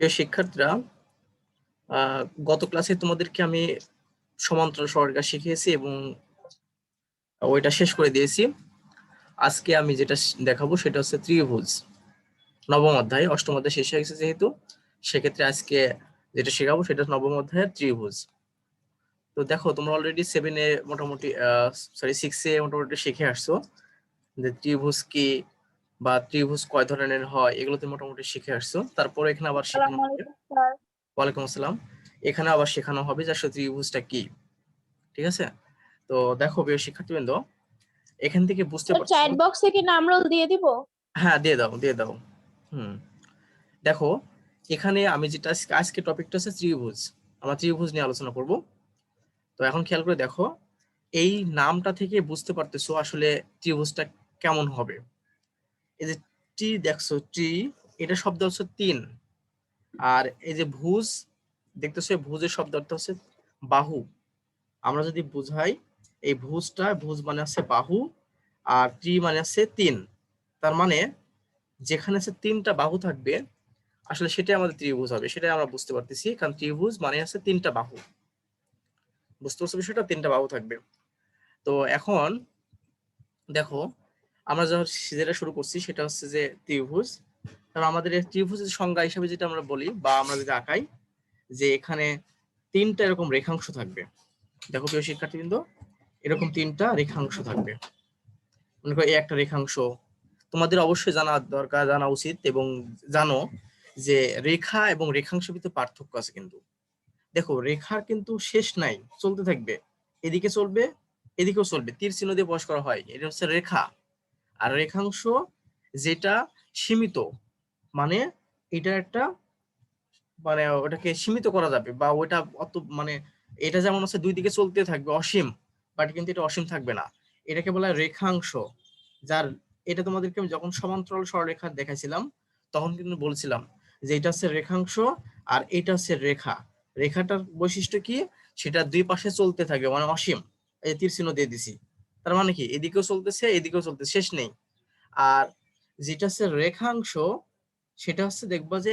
প্রিয় শিক্ষার্থীরা, গত ক্লাসে তোমাদেরকে আমি সমান্তরাল সরলরেখা শিখিয়েছি এবং ওইটা শেষ করে দিয়েছি। আজকে আমি যেটা দেখাবো সেটা হচ্ছে ত্রিভুজ। নবম অধ্যায়, অষ্টম অধ্যায় শেষ হয়ে গেছে যেহেতু, সেক্ষেত্রে আজকে যেটা শেখাবো সেটা নবম অধ্যায়ের ত্রিভুজ। তো দেখো, তোমরা অলরেডি 7-এ মোটামুটি সিক্সে মোটামুটি শিখে আসছো যে ত্রিভুজ কি বা ত্রিভুজ কয় ধরনের হয়, এগুলোতে মোটামুটি শিখে আসছো। তারপরে এখানে আবার শেখানো হবে। ওয়ালাইকুম আসসালাম। এখানে আবার শেখানো হবে যে আসলে ত্রিভুজটা কি। ঠিক আছে? তো দেখো প্রিয় শিক্ষার্থীবৃন্দ, এখান থেকে বুঝতে পারছো। চ্যাট বক্সে কি নাম রোল দিয়ে দিব? হ্যাঁ, দিয়ে দাও দিয়ে দাও। দেখো, এখানে আমি যেটা আজকে টপিকটা হচ্ছে ত্রিভুজ। আমরা ত্রিভুজ নিয়ে আলোচনা করব। তো এখন খেয়াল করে দেখো, এই নামটা থেকে বুঝতে পারতেছো আসলে ত্রিভুজটা কেমন হবে। এই যে টি দেখছো, টি এটা শব্দ হচ্ছে তিন। আর এই যে ভুজ দেখতেছো, ভুজের শব্দ অর্থ হচ্ছে বাহু। আমরা যদি বুঝাই, এই ভুজ মানে হচ্ছে বাহু, আর ত্রি মানে হচ্ছে তিন। তার মানে যেখানে হচ্ছে তিনটা বাহু থাকবে, আসলে সেটাই আমাদের ত্রিভুজ হবে, সেটাই আমরা বুঝতে পারতেছি। কারণ ত্রিভুজ মানে হচ্ছে তিনটা বাহু। বুঝতে পারছো বিষয়টা? তিনটা বাহু থাকবে। তো এখন দেখো, আমরা যেটা শুরু করছি সেটা হচ্ছে যে ত্রিভুজ। কারণ আমাদের এই ত্রিভুজের সংজ্ঞা হিসেবে যেটা আমরা বলি বা আমরা যদি আঁকাই, যে এখানে তিনটা এরকম রেখাংশ থাকবে। দেখো প্রিয় শিক্ষার্থীবৃন্দ, এরকম তিনটা রেখাংশ থাকবে। মনে করো এই একটা রেখাংশ। তোমাদের অবশ্যই জানা দরকার, জানা উচিত এবং জানো যে রেখা এবং রেখাংশের ভিতরে পার্থক্য আছে। কিন্তু দেখো, রেখার কিন্তু শেষ নাই, চলতে থাকবে, এদিকে চলবে এদিকেও চলবে, তীর চিহ্ন দিয়ে প্রকাশ করা হয়, এটা হচ্ছে রেখা। আর রেখাংশ যেটা সীমিত, মানে এটা একটা, মানে ওটাকে সীমিত করা যাবে বা ওটা অত মানে, এটা যেমন হচ্ছে দুই দিকে চলতে থাকবে অসীম, বাট কিন্তু এটা অসীম থাকবে না। এটাকে বলা হয় রেখাংশ। যার এটা তোমাদেরকে আমি যখন সমান্তরাল সরলরেখা দেখাইছিলাম, তখন কিন্তু বলছিলাম যে এটা হচ্ছে রেখাংশ আর এটা হচ্ছে রেখা। রেখাটার বৈশিষ্ট্য কি? সেটা দুই পাশে চলতে থাকবে, মানে অসীম। এই তীর চিহ্ন দিয়ে দিছি, তার মানে কি এদিকেও চলতেছে এদিকেও চলতেছে, শেষ নেই। আর যেটা হচ্ছে রেখাংশ, সেটা হচ্ছে দেখবা যে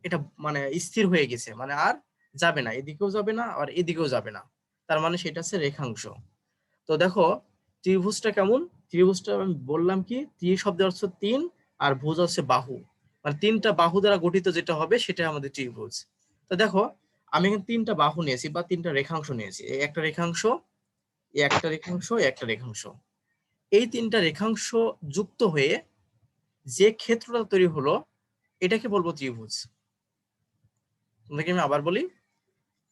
এটা মানে স্থির হয়ে গেছে, মানে আর যাবে না, এদিকেও যাবে না আর এদিকেও যাবে না। তার মানে সেটা হচ্ছে রেখাংশ। তো দেখো, ত্রিভুজটা কেমন? ত্রিভুজটা আমি বললাম কি, ত্রি শব্দের অর্থ তিন, আর ভুজ হচ্ছে বাহু, মানে তিনটা বাহু দ্বারা গঠিত যেটা হবে সেটা আমাদের ত্রিভুজ। তো দেখো, আমি এখানে তিনটা বাহু নিয়েছি বা তিনটা রেখাংশ নিয়েছি। এই একটা রেখাংশ, এই একটা রেখাংশ, এই একটা রেখাংশ। এই তিনটা রেখাংশ যুক্ত হয়ে যে ক্ষেত্রটা তৈরি হলো, এটাকে বলবো ত্রিভুজ। তোমাকে আমি আবার বলি,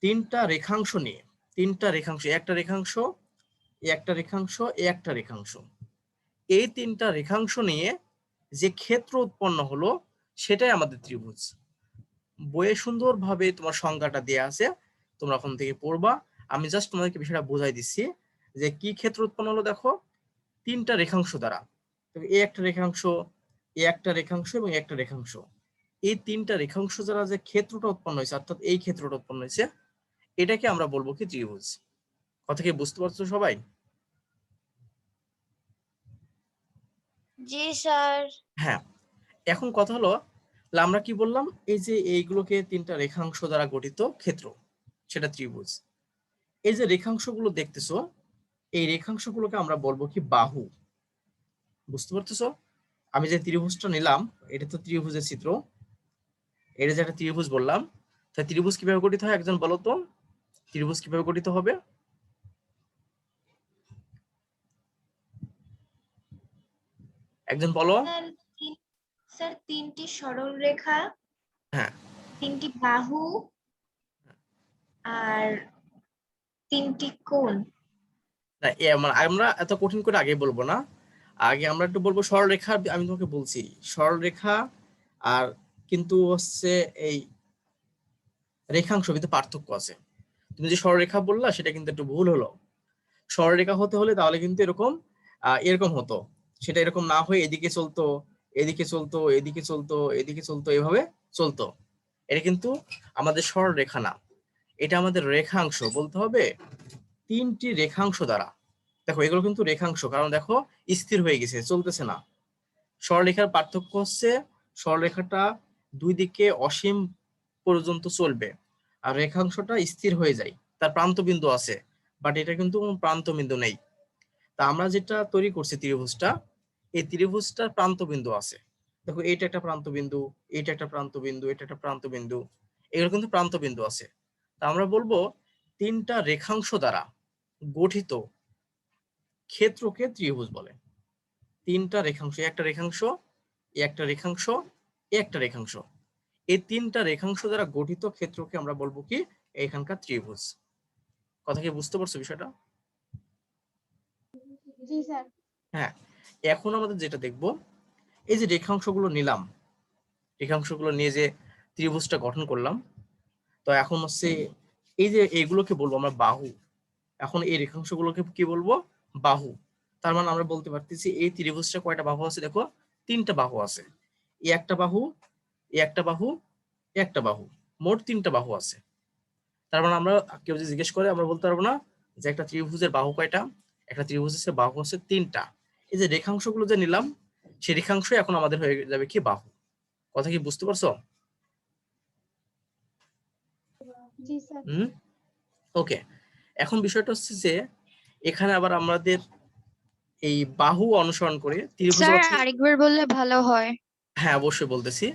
তিনটা রেখাংশ নিয়ে, তিনটা রেখাংশ, একটা রেখাংশ, একটা রেখাংশ, একটা রেখাংশ, এই তিনটা রেখাংশ নিয়ে যে ক্ষেত্র উৎপন্ন হলো সেটাই আমাদের ত্রিভুজ। বইয়ে সুন্দরভাবে তোমার সংজ্ঞাটা দেয়া আছে, তোমরা ওখান থেকে পড়বা। আমি জাস্ট তোমাদেরকে বিষয়টা বোঝাই দিচ্ছি যে কি ক্ষেত্র উৎপন্ন হলো। দেখো, তিনটা রেখাংশ দ্বারা, এই একটা রেখাংশ, এই একটা রেখাংশ এবং একটা রেখাংশ, এই তিনটা রেখাংশ দ্বারা যে ক্ষেত্রটা উৎপন্ন হয়েছে, অর্থাৎ এই ক্ষেত্রটা উৎপন্ন হয়েছে, এটাকে আমরা বলবো কি ত্রিভুজ। কথা কি বুঝতে পারছো সবাই? জি স্যার। হ্যাঁ। এখন কথা হলো, আমরা কি বললাম, এই যে এইগুলোকে তিনটা রেখাংশ দ্বারা গঠিত ক্ষেত্র, সেটা ত্রিভুজ। এই যে রেখাংশগুলো দেখতেছো, এই রেখাংশগুলোকে আমরা বলবো কি বাহু। বুঝতে পারতেছো? আমি যে ত্রিভুজটা নিলাম, এটা তো ত্রিভুজের চিত্র, এটা যে একটা ত্রিভুজ বললাম। তাই ত্রিভুজ কিভাবে গঠিত হয় একজন বলো তো, ত্রিভুজ কিভাবে গঠিত হবে? একজন বলো। স্যার তিনটি সরল রেখা, হ্যাঁ, তিনটি বাহু, আর তিনটি কোণ। না মানে আমরা এত কঠিন করে আগে বলবো না, আগে আমরা একটু বলবো সরলরেখা। আমি তোমাকে বলছি সরলরেখা আর কিন্তু হচ্ছে এই রেখাংশ ভিতরে পার্থক্য আছে। তুমি যে সরলরেখা বললা সেটা কিন্তু একটু ভুল হলো। সরলরেখা হতে হলে তাহলে কিন্তু এরকম এরকম হতো, সেটা এরকম না হয়ে এদিকে চলতো, এদিকে চলতো, এদিকে চলতো, এদিকে চলতো, এভাবে চলতো। এটা কিন্তু আমাদের সরলরেখা না, এটা আমাদের রেখাংশ বলতে হবে। তিনটি রেখাংশ দ্বারা, দেখো এগুলো কিন্তু রেখাংশ, কারণ দেখো স্থির হয়ে গেছে, চলতেছে না। সরলরেখার পার্থক্য হচ্ছে, সরলরেখাটা দুই দিকে অসীম পর্যন্ত চলবে, আর রেখাংশটা স্থির হয়ে যায়, তার প্রান্ত বিন্দু আছে, বাট এটা কিন্তু কোনো প্রান্ত বিন্দু নেই। তা আমরা যেটা তৈরি করছি ত্রিভুজটা, এই ত্রিভুজটার প্রান্ত বিন্দু আছে। দেখো এইটা একটা প্রান্ত বিন্দু, এটা একটা প্রান্ত বিন্দু, এটা একটা প্রান্ত বিন্দু, এগুলো কিন্তু প্রান্ত বিন্দু আছে। তা আমরা বলবো তিনটা রেখাংশ দ্বারা গঠিত ক্ষেত্রকে ত্রিভুজ বলে। তিনটা রেখাংশ, একটা রেখাংশ, একটা রেখাংশ, একটা রেখাংশ, এই তিনটা রেখাংশ দ্বারা গঠিত ক্ষেত্রকে আমরা বলবো কি এখানকার ত্রিভুজ। কথা কি বুঝতে পারছো বিষয়টা? জি স্যার। হ্যাঁ, এখন আমাদের যেটা দেখবো, এই যে রেখাংশগুলো নিলাম, রেখাংশগুলো নিয়ে যে ত্রিভুজটা গঠন করলাম, তো এখন হচ্ছে এই যে এইগুলোকে বলবো আমরা বাহু। এখন এই রেখাংশগুলোকে কি বলবো? বাহু। তার মানে আমরা বলতে পারতেছি এই ত্রিভুজটা কয়টা বাহু আছে? দেখো তিনটা বাহু আছে, এই একটা বাহু, এই একটা বাহু, এই একটা বাহু, মোট তিনটা বাহু আছে। তার মানে আমরা, কেউ যদি জিজ্ঞেস করে আমরা বলতে পারবো না যে একটা ত্রিভুজের বাহু কয়টা? একটা ত্রিভুজের বাহু হচ্ছে তিনটা। এই যে রেখাংশগুলো যে নিলাম, সেই রেখাংশ এখন আমাদের হয়ে যাবে কি বাহু। কথা কি বুঝতে পারছো? জি স্যার। ওকে, এখন বিষয়টা হচ্ছে যে এখানে আবার আমাদের এই বাহু অনুসরণ করে ত্রিভুজ স্যার গঠন। আরেকবার বললে ভালো হয়। হ্যাঁ অবশ্যই বলতেছি।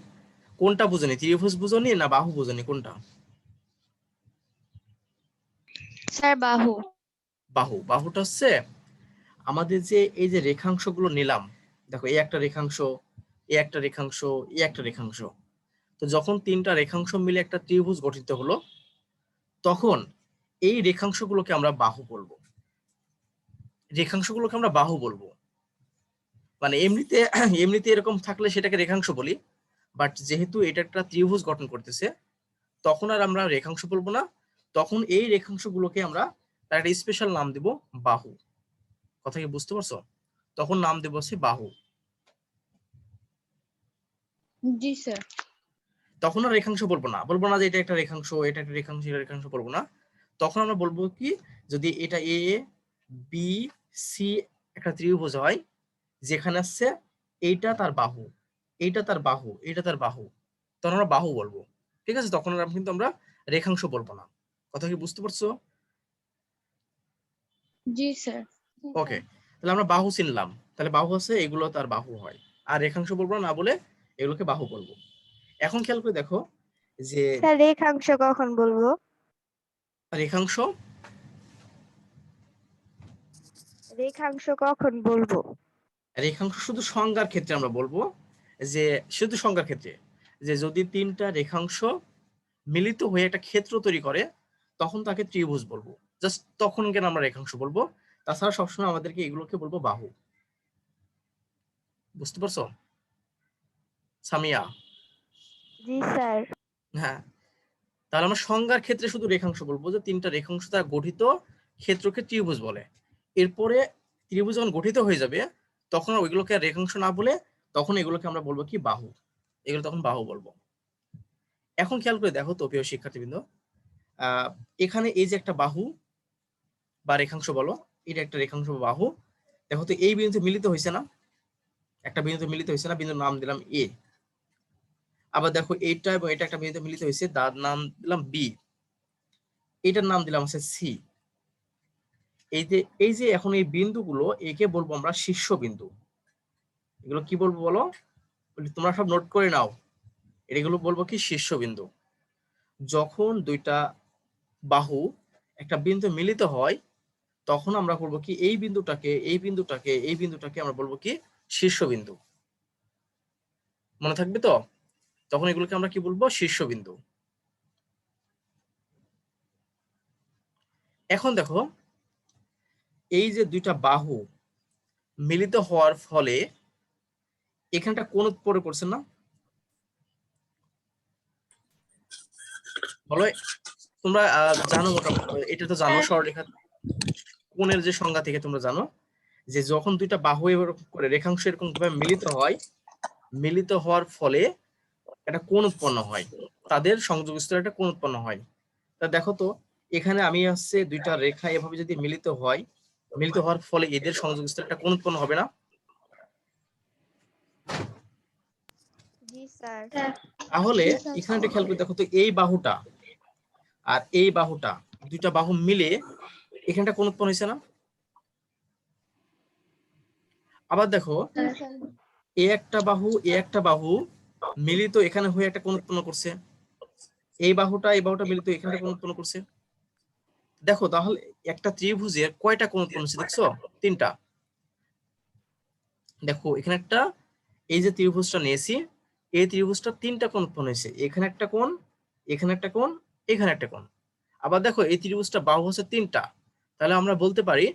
কোনটা বুঝনি, ত্রিভুজ বুঝনি না বাহু বুঝনি, কোনটা? স্যার বাহু। বাহু। বাহুটা হচ্ছে আমাদের যে এই যে রেখাংশগুলো নিলাম, দেখো এই একটা রেখাংশ, এই একটা রেখাংশ, এই একটা রেখাংশ, তো যখন তিনটা রেখাংশ মিলে একটা ত্রিভুজ গঠিত হলো, তখন এই রেখাংশগুলোকে আমরা বাহু বলবো। রেখাংশগুলোকে আমরা বাহু বলবো। মানে এমনিতে এমনিতে এরকম থাকলে সেটাকে রেখাংশ বলি, বাট যেহেতু এটা একটা ত্রিভুজ গঠন করতেছে, তখন আর আমরা রেখাংশ বলবো না, তখন এই রেখাংশগুলোকে আমরা তার একটা স্পেশাল নাম দিব বাহু। কথা কি বুঝতে পারছো? তখন নাম দেব হচ্ছে বাহু। জি স্যার। তখন আর রেখাংশ বলবো না, বলবো না যে এটা একটা রেখাংশ, এটা একটা রেখাংশ, এটা রেখাংশ বলবো না। তখন আমরা বলবো কি, যদি এটা এ বি সি একটা ত্রিভুজ হয়, যেখানে আছে এইটা তার বাহু, এইটা তার বাহু, এইটা তার বাহু, তখন আমরা বাহু বলবো। ঠিক আছে, তখন আর কিন্তু আমরা রেখাংশ বলবো না। কথা কি বুঝতে পারছো? জি স্যার। ওকে, তাহলে আমরা বাহু চিনলাম, তাহলে বাহু আছে, এগুলো তার বাহু হয়, আর রেখাংশ বলবো না, বলে এগুলোকে বাহু বলবো। এখন খেয়াল করে দেখো যে স্যার রেখাংশ কখন বলবো? রেখাংশ, রেখাংশ কখন বলবো? রেখাংশ শুধু সংজ্ঞার ক্ষেত্রে আমরা বলবো, যে শুধু সংজ্ঞার ক্ষেত্রে, যে যদি তিনটা রেখাংশ মিলিত হয়ে একটা ক্ষেত্র তৈরি করে, তখন তাকে ত্রিভুজ বলবো, জাস্ট তখন কেন আমরা রেখাংশ বলবো। তাছাড়া সবসময় আমাদেরকে এগুলোকে বলবো বাহু। বুঝতে পারছো সামিয়া? জি স্যার। হ্যাঁ, তাহলে আমরা সংজ্ঞার ক্ষেত্রে শুধু রেখাংশ বলবো, যে তিনটা রেখাংশ দ্বারা গঠিত ক্ষেত্রকে ত্রিভুজ বলে। এরপরে ত্রিভুজ যখন গঠিত হয়ে যাবে, তখন ওইগুলোকে আর রেখাংশ না বলে তখন এগুলোকে আমরা বলবো কি বাহু, এগুলো তখন বাহু বলবো। এখন খেয়াল করে দেখো তো প্রিয় শিক্ষার্থীবৃন্দ, এখানে এই যে একটা বাহু বা রেখাংশ বলো, এটা একটা রেখাংশ বা বাহু, দেখো তো এই বিন্দুতে মিলিত হয়েছে না, একটা বিন্দুতে মিলিত হয়েছে না, বিন্দুর নাম দিলাম এ। আবার দেখো এইটা এবং এটা একটা বিন্দুতে মিলিত হয়েছে, তার নাম দিলাম বি, এটার নাম দিলাম হচ্ছে সি। এই যে এখন এই বিন্দুগুলো, একে বলবো আমরা শীর্ষবিন্দু। এগুলো কি বলবো বলো, তোমরা সব নোট করে নাও, এগুলো বলবো কি শীর্ষবিন্দু। যখন দুইটা বাহু একটা বিন্দু মিলিত হয়, তখন আমরা বলবো কি এই বিন্দুটাকে, এই বিন্দুটাকে, এই বিন্দুটাকে আমরা বলবো কি শীর্ষবিন্দু। মনে থাকবে তো? তখন এগুলোকে আমরা কি বলবো? শীর্ষবিন্দু। এখন দেখো এই যে দুইটা বাহু মিলিত হওয়ার ফলে এখানটা কোণ পড়ে করছে না, বলো তোমরা? জানো মোটামুটি, এটা তো জানো সরলরেখা কোণের যে সংজ্ঞা থেকে তোমরা জানো, যে যখন দুইটা বাহু এরকম করে রেখাংশ এরকম ভাবে মিলিত হয়, মিলিত হওয়ার ফলে একটা কোণ উৎপন্ন হয়, তাদের সংযোগ স্থলে একটা কোণ উৎপন্ন হয়। তা দেখো তো এখানে আমি হচ্ছে দুইটা রেখা এভাবে যদি মিলিত হয়, মিলিত হওয়ার ফলে এদের সংযোগ স্থলে একটা কোণ উৎপন্ন হবে না? জি স্যার। তাহলে জি, স্যার। এখানে একটা খেয়াল করে দেখো তো, এই বাহুটা আর এই বাহুটা, দুইটা বাহু মিলে এখানটা কোণ উৎপন্ন হয়েছে না? আবার দেখো, জি, স্যার। এ একটা বাহু মিলিত এখানে হয়ে একটা কোণ উৎপন্ন করছে, এই বাহুটা মিলিত এখানে কোণ উৎপন্ন করছে। দেখো তাহলে একটা ত্রিভুজের কয়টা কোণ উৎপন্ন হচ্ছে দেখছো? 3টা। দেখো এখানে একটা, এই যে ত্রিভুজটা নিয়েছি, এই ত্রিভুজটা 3টা কোণ উৎপন্ন হয়েছে, এখানে একটা কোণ, এখানে একটা কোণ, এখানে একটা কোণ। আবার দেখো এই ত্রিভুজটা বাহু হচ্ছে 3টা, তাহলে আমরা বলতে পারি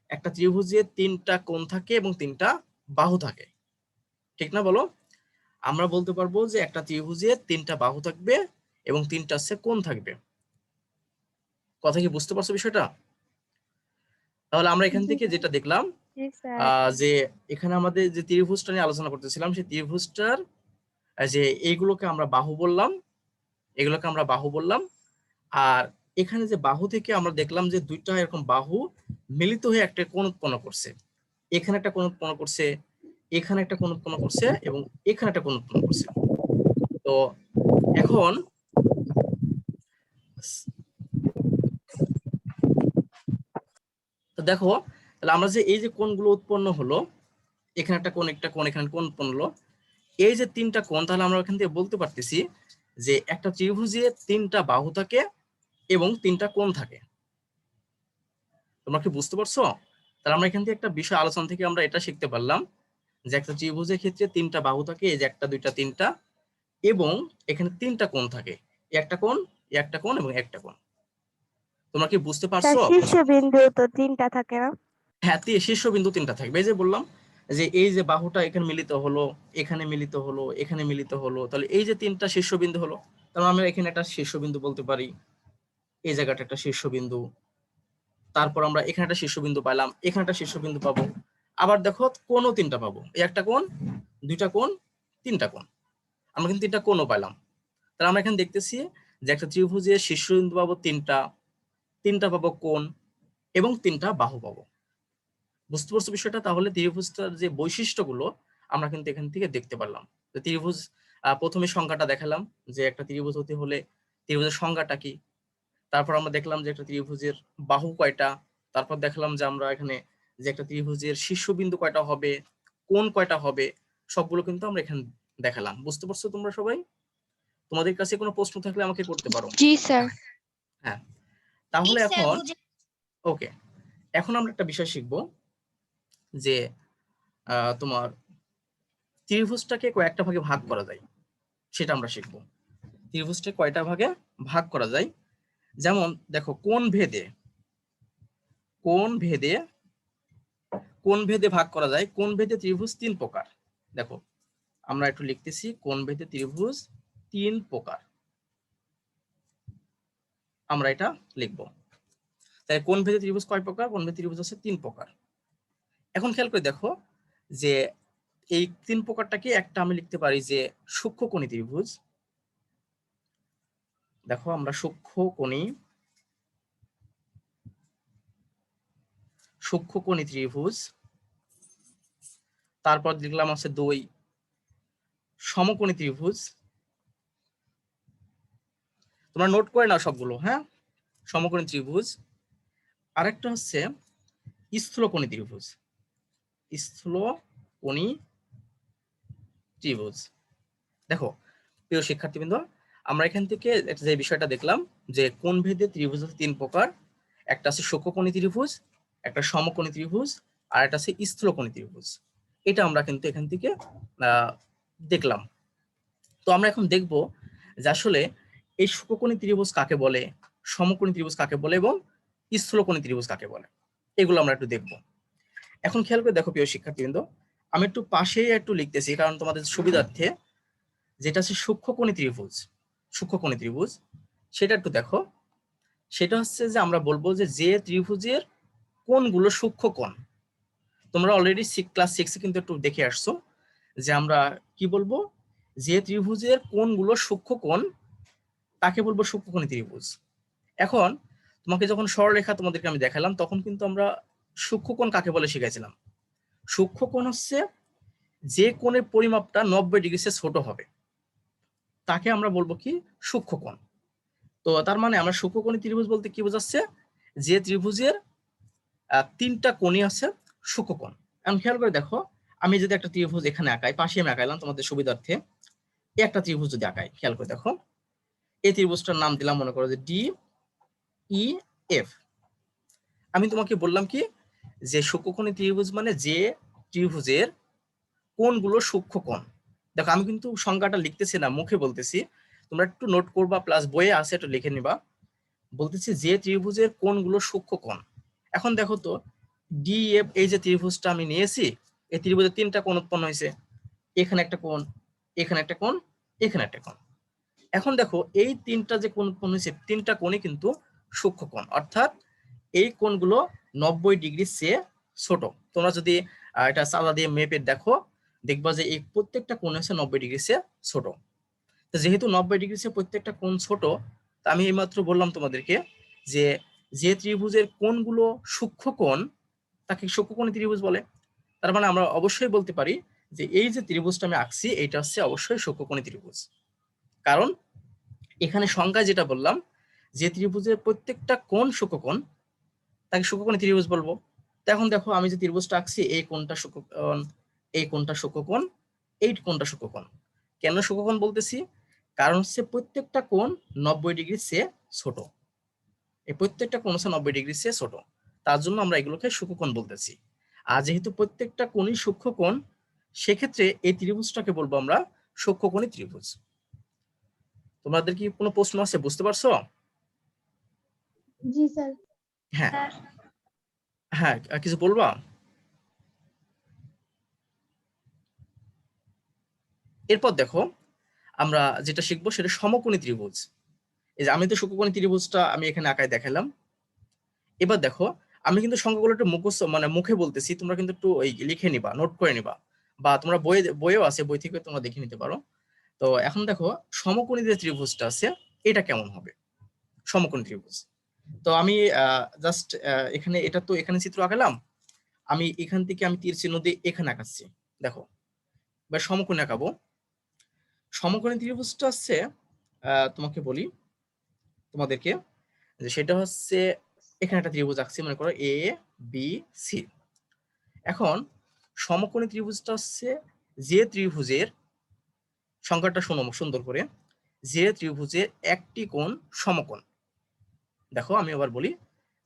একটা ত্রিভুজে 3টা কোণ থাকে এবং 3টা বাহু থাকে, ঠিক না বলো? আমরা বলতে পারবো যে একটা ত্রিভুজে 3টা বাহু থাকবে এবং 3টা হচ্ছে কোণ থাকবে। কথা কি বুঝতে পারছো বিষয়টা? তাহলে আমরা এখান জি, থেকে যেটা দেখলাম, জি স্যার। যে এখানে আমাদের যে ত্রিভুজটা নিয়ে আলোচনা করতেছিলাম, সেই ত্রিভুজটার যে এইগুলোকে আমরা বাহু বললাম, এগুলোকে আমরা বাহু বললাম। আর এখানে যে বাহু থেকে আমরা দেখলাম যে দুইটা এরকম বাহু মিলিত হয়ে একটা কোণ উৎপন্ন করছে, এখানে একটা কোণ উৎপন্ন করছে, এখানে একটা কোণ উৎপন্ন করছে এবং এখানে একটা কোণ উৎপন্ন করছে। তো এখন তো দেখো, তাহলে আমরা যে এই যে কোণগুলো উৎপন্ন হলো, এখানে একটা কোণ, একটা কোণ, এখানে কোণ উৎপন্ন হলো, এই যে 3টা কোণ, তাহলে আমরা এখান থেকে বলতে পারতেছি যে একটা ত্রিভুজে 3টা বাহু থাকে এবং 3টা কোণ থাকে। তোমরা কি বুঝতে পারছো? তাহলে আমরা এখান থেকে একটা বিষয় আলোচনা থেকে আমরা এটা শিখতে পারলাম যে একটা ত্রিভুজের ক্ষেত্রে 3টা বাহু থাকে, এই যে একটা, দুইটা, 3টা, এবং এখানে 3টা কোণ থাকে, একটা কোণ, একটা কোণ এবং একটা কোণ। তোমরা কি বুঝতে স্যার পারছো? শীর্ষবিন্দু তো 3টা থাকে না? হ্যাঁ, শীর্ষবিন্দু 3টা থাকবে। এই যে বললাম যে এই যে বাহুটা এখানে মিলিত হলো, এখানে মিলিত হলো, এখানে মিলিত হলো, তাহলে এই যে 3টা শীর্ষবিন্দু হলো, তাহলে আমরা এখানে একটা শীর্ষবিন্দু বলতে পারি, এই জায়গাটা একটা শীর্ষবিন্দু। তারপর আমরা এখানে একটা শীর্ষবিন্দু পাইলাম, এখানে একটা শীর্ষবিন্দু পাবো। আবার দেখো কোণও 3টা পাবো, এই একটা কোণ, দুইটা কোণ, 3টা কোণ। আমরা কিন্তু 3টা কোণও পাইলাম। তাহলে আমরা এখানে দেখতেছি যে একটা ত্রিভুজের শীর্ষবিন্দু পাবো 3টা, 3টা পাবো কোণ এবং 3টা বাহু পাবো। বুঝতে পারছো বিষয়টা? তাহলে ত্রিভুজটার যে বৈশিষ্ট্যগুলো আমরা কিন্তু এখান থেকে দেখতে পারলাম। তো ত্রিভুজ, প্রথমে সংজ্ঞাটা দেখালাম যে একটা ত্রিভুজ হতে হলে ত্রিভুজের সংজ্ঞাটা কি, তারপর আমরা দেখলাম যে একটা ত্রিভুজের বাহু কয়টা, তারপর দেখলাম যে আমরা এখানে যে একটা ত্রিভুজের শীর্ষবিন্দু কয়টা হবে, কোণ কয়টা হবে, সবগুলো কিন্তু আমরা এখানে দেখালাম। বুঝতে পারছো তোমরা সবাই? তোমাদের কাছে কোনো প্রশ্ন থাকলে আমাকে করতে পারো। জি স্যার। হ্যাঁ, তাহলে এখন ওকে, এখন আমরা একটা বিষয় শিখবো যে তোমার ত্রিভুজটাকে কয়েকটা ভাগে ভাগ করা যায়, সেটা আমরা শিখবো। ত্রিভুজটাকে কয়টা ভাগে ভাগ করা যায়, যেমন দেখো কোণ ভেদে ভাগ করা যায়। কোণ ভেদে ত্রিভুজ 3 প্রকার। দেখো আমরা একটু লিখতেছি, কোণ ভেদে ত্রিভুজ 3 প্রকার, আমরা এটা লিখবো। তাই কোণ ভেদে ত্রিভুজ কয় প্রকার? কোণ ভেদে ত্রিভুজ হচ্ছে 3 প্রকার। এখন খেয়াল করে দেখো যে এই 3 প্রকারটাকে একটা আমি লিখতে পারি যে সূক্ষ্মকোণী ত্রিভুজ। দেখো আমরা সূক্ষ্মকোণী ত্রিভুজ, তারপর লিখলাম আছে 2 সমকোণী ত্রিভুজ। তোমরা নোট করে নাও সবগুলো, হ্যাঁ? সমকোণী ত্রিভুজ, আরেকটা হচ্ছে স্থূলকোণী ত্রিভুজ। স্থূলকোণী ত্রিভুজ। দেখো প্রিয় শিক্ষার্থীবৃন্দ, আমরা এখান থেকে যে বিষয়টা দেখলাম যে কোণ ভেদে ত্রিভুজ হচ্ছে 3 প্রকার। একটা আছে সূক্ষ্মকোণী ত্রিভুজ, একটা সমকোণী ত্রিভুজ, আর একটা আছে স্থূলকোণী ত্রিভুজ। এটা আমরা কিন্তু এখান থেকে দেখলাম। তো আমরা এখন দেখব যে আসলে এই সূক্ষ্মকোণী ত্রিভুজ কাকে বলে, সমকোণী ত্রিভুজ কাকে বলে এবং স্থূলকোণী ত্রিভুজ কাকে বলে, এগুলো আমরা একটু দেখব। এখন খেয়াল করে দেখো প্রিয় শিক্ষার্থীবৃন্দ, আমি একটু পাশেই একটু লিখতেছি কারণ তোমাদের সুবিধার্থে, যেটা হচ্ছে সূক্ষ্মকোণী ত্রিভুজ, সেটা একটু দেখো। সেটা হচ্ছে যে আমরা বলবো যে ত্রিভুজের কোণগুলো সূক্ষ্ম কোণ। তোমরা অলরেডি ক্লাস 6 কিন্তু একটু দেখে আসছো যে আমরা কি বলবো, যে ত্রিভুজের কোণগুলো সূক্ষ্ম কোণ তাকে বলবো সূক্ষ্মকোণী ত্রিভুজ। এখন তোমাকে যখন সরলরেখা তোমাদেরকে আমি দেখালাম, তখন কিন্তু আমরা সূক্ষ্মকোণ কাকে বলে শিখেছিলাম। সূক্ষ্মকোণ হচ্ছে যে কোণের পরিমাপটা 90 ডিগ্রি চেয়ে ছোট হবে, তাকে আমরা বলবো কি সূক্ষ্মকোণ। তো তার মানে আমরা সূক্ষ্মকোণী ত্রিভুজ বলতে কি বোঝাচ্ছে, যে ত্রিভুজের তিনটা কোণই আছে সূক্ষ্মকোণ। এখন খেয়াল করে দেখো, আমি যদি একটা ত্রিভুজ এখানে আঁকাই, পাশে আমি আঁকাইলাম তোমাদের সুবিধার্থে, একটা ত্রিভুজ যদি আঁকাই, খেয়াল করে দেখো, এই ত্রিভুজটার নাম দিলাম মনে করো যে ডি ই এফ। আমি তোমাকে বললাম কি যে সূক্ষ্মকোণী ত্রিভুজ মানে যে ত্রিভুজের কোণগুলো সূক্ষ্মকোণ। দেখো আমি কিন্তু সংজ্ঞাটা লিখতেছি না, মুখে বলতেছি, তোমরা একটু নোট করবা, প্লাস বইয়ে আছে একটু লিখে নিবা। বলতেছি যে ত্রিভুজের কোণগুলো সূক্ষ্মকোণ। এখন দেখো তো ডি এফ, এই যে ত্রিভুজটা আমি নিয়েছি, এই ত্রিভুজের তিনটা কোণ উৎপন্ন হয়েছে, এখানে একটা কোণ, এখানে একটা কোণ, এখানে একটা কোণ। এখন দেখো এই তিনটা যে কোণ উৎপন্ন হয়েছে, তিনটা কোণই কিন্তু সূক্ষ্মকোণ, অর্থাৎ এই কোণগুলো 90 ডিগ্রির চেয়ে ছোট। তোমরা যদি এটা চাঁদা দিয়ে মেপে দেখো, দেখবা যে এই প্রত্যেকটা কোণ হচ্ছে 90 ডিগ্রির চেয়ে ছোট। তো যেহেতু 90 ডিগ্রির চেয়ে প্রত্যেকটা কোণ ছোট, তা আমি এইমাত্র বললাম তোমাদেরকে যে যে ত্রিভুজের কোণগুলো সূক্ষ্মকোণ তাকে সূক্ষ্মকোণী ত্রিভুজ বলে। তার মানে আমরা অবশ্যই বলতে পারি যে এই যে ত্রিভুজটা আমি আঁকছি, এটা হচ্ছে অবশ্যই সূক্ষ্মকোণী ত্রিভুজ। কারণ এখানে সংজ্ঞায় যেটা বললাম, যে ত্রিভুজের প্রত্যেকটা কোণ সূক্ষ্মকোণ তাকে সূক্ষ্মকোণী ত্রিভুজ বলবো। তো এখন দেখো আমি যে ত্রিভুজটা আঁকছি, এই কোণটা সূক্ষ্মকোণ, এই কোণটা সূক্ষ্মকোণ, এই কোণটা সূক্ষ্মকোণ। কেন সূক্ষ্মকোণ বলতেছি, কারণ হচ্ছে প্রত্যেকটা কোণ 90 ডিগ্রির চেয়ে ছোট। এই প্রত্যেকটা কোণ হচ্ছে 90 ডিগ্রির চেয়ে ছোট, তার জন্য আমরা এগুলোকে সূক্ষ্মকোণ বলতেছি। আর যেহেতু প্রত্যেকটা কোণই সূক্ষ্মকোণ, সেক্ষেত্রে এই ত্রিভুজটাকে বলবো আমরা সূক্ষ্মকোণী ত্রিভুজ। তোমাদের কি কোনো প্রশ্ন আছে, বুঝতে পারছো? জি স্যার। হ্যাঁ হ্যাঁ, কিছু বলবা? এরপর দেখো আমরা যেটা শিখবো সেটা সমকোণী ত্রিভুজ। এই যে আমি তো সূক্ষ্মকোণী ত্রিভুজটা আমি এখানে আঁকায় দেখালাম। এবার দেখো আমি কিন্তু সংখ্যাগুলো একটু মুখস্থ মানে মুখে বলতেছি, তোমরা কিন্তু একটু লিখে নিবা, নোট করে নিবা, বা তোমরা বইয়েও আছে, বই থেকে তোমরা দেখে নিতে পারো। তো এখন দেখো সমকোণী যে ত্রিভুজটা আছে এটা কেমন হবে, সমকোণী ত্রিভুজ। তো আমি জাস্ট এখানে এটা তো এখানে চিত্র আঁকালাম, আমি এখান থেকে আমি তীর চিহ্ন দিয়ে এখানে আঁকাচ্ছি। দেখো এবার সমকোণী আঁকাবো। সমকোণী ত্রিভুজটা হচ্ছে তোমাকে বলি তোমাদেরকে, যে সেটা হচ্ছে এখানে একটা ত্রিভুজ আঁকছি, মনে করো এ বি সি। এখন সমকোণী ত্রিভুজটা হচ্ছে যে ত্রিভুজের, সংখ্যাটা শোনো সুন্দর করে, যে ত্রিভুজের একটি কোণ সমকোণ। দেখো আমি আবার বলি,